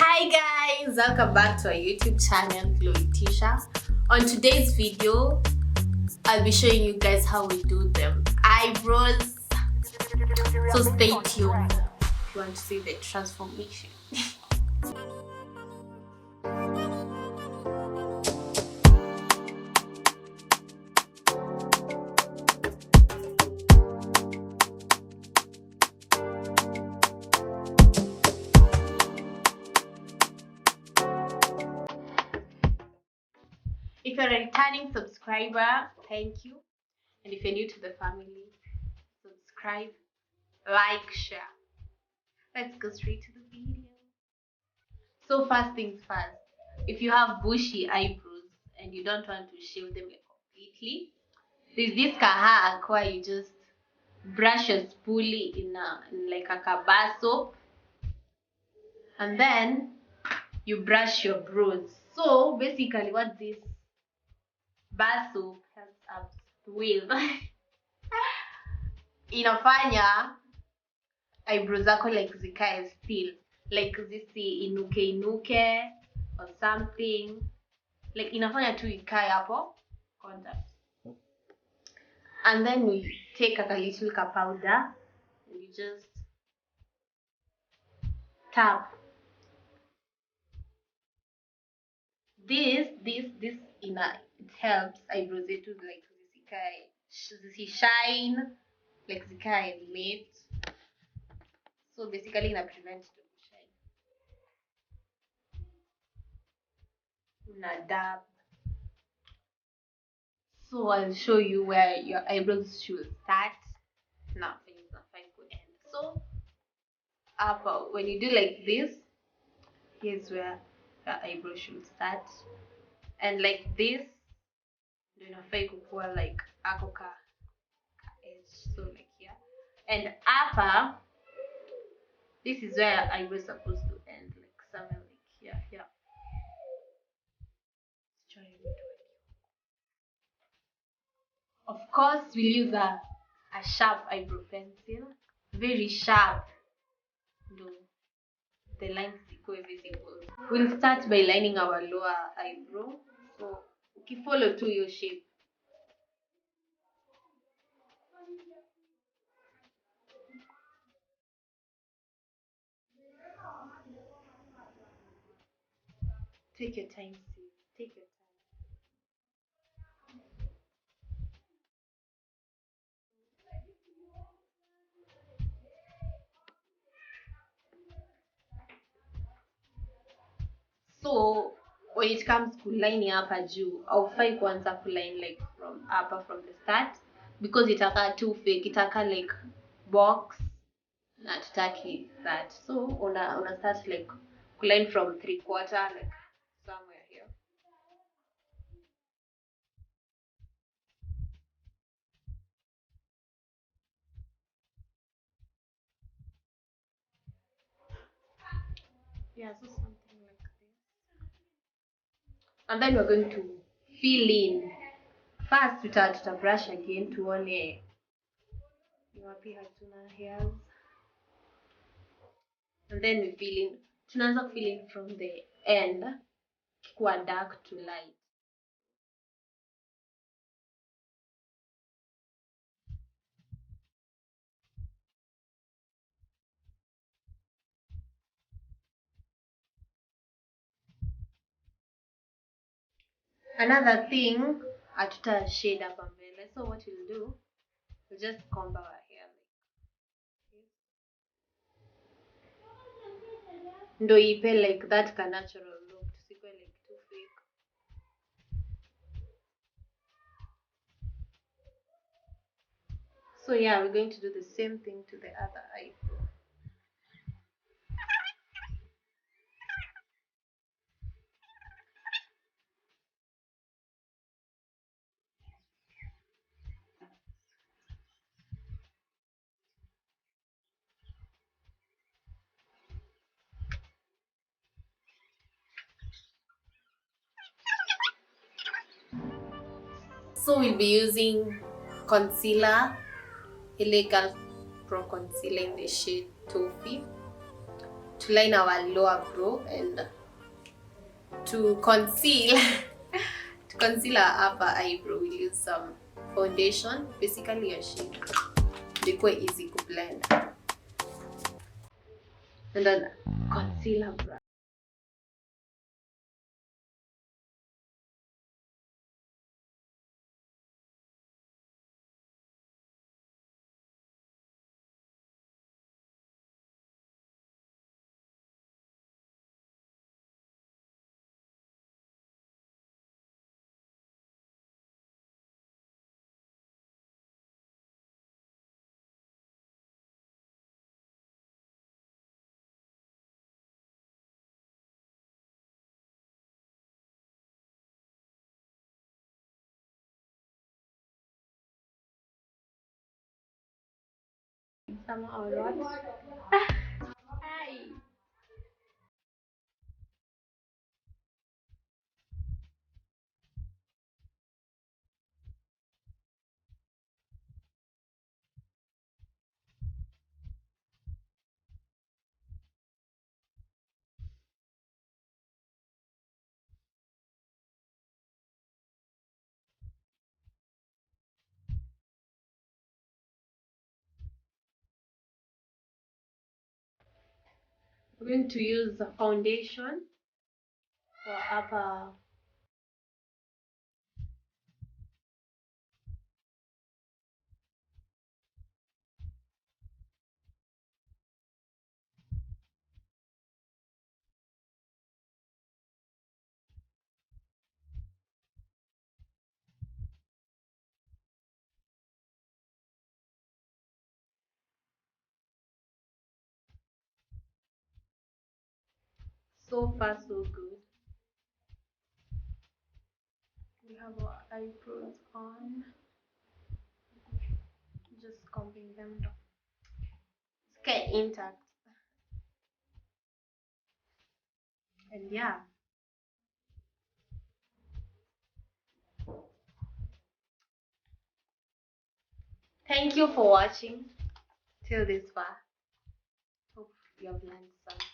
Hi guys, welcome back to our YouTube channel, Chloe Tisha. On today's video, I'll be showing you guys how we do them eyebrows. So stay tuned if you want to see the transformation. If you're a returning subscriber, thank you. And if you're new to the family, subscribe, like, share. Let's go straight to the video. So first things first, if you have bushy eyebrows and you don't want to shave them like completely, there's this hack where you just brush your spoolie in like a bar soap, and then you brush your brows. So basically what this bar soap helps us with inafanya eyebrows zako like zikae still, like zisi inuke or something, like inafanya tu ikae hapo contact. And then we take a little powder and you just tap this it helps eyebrows zetu like zishine, like zikae late. So basically ina prevent to shine. Una dab. So I'll show you where your eyebrows should start. Now things are fine good end. So when you do like this, here's where your eyebrow should start. And like this, ndio inafai kukuwa like ako ka edge, so like here. And upper, this is where your eyebrow is supposed to end, like somewhere like here. Of course, we'll use a sharp eyebrow pencil, very sharp. No, the lines equal visible. We'll start by lining our lower eyebrow. So follow to your shape. Take your time, sis. Take your time. So when it comes to lining hapa juu, haufai kuanza kuline like from hapa from the start, because itakaa too fake, itakaa like box na tutaki that. So una start like line from 3/4, like somewhere here. Yeah, so something like this. And then we're going to fill in. First tuta brush again tuone ni wapi hatuna hairs. And then we fill in. Tunaanza fill in from the end kwa dark to light. Another thing, hatuta shade hapa mbele. So what we'll do, we'll just comb our hair like this. Ndo ipe like that ka natural look. Tusikwe like too fake. So yeah, we're going to do the same thing to the other eyebrow. So we'll be using concealer, Illegal Pro Concealer in the shade Toffee, to line our lower brow and to conceal to conceal our upper eyebrow. We'll use some foundation, basically a shade. They quite easy to blend. And then concealer brush. Somehow or what? Hi. We're going to use the foundation for upper. So far, so good. We have our eyebrows on. Just combing them down. It's intact. And yeah. Thank you for watching till this far. Hope you have learned something.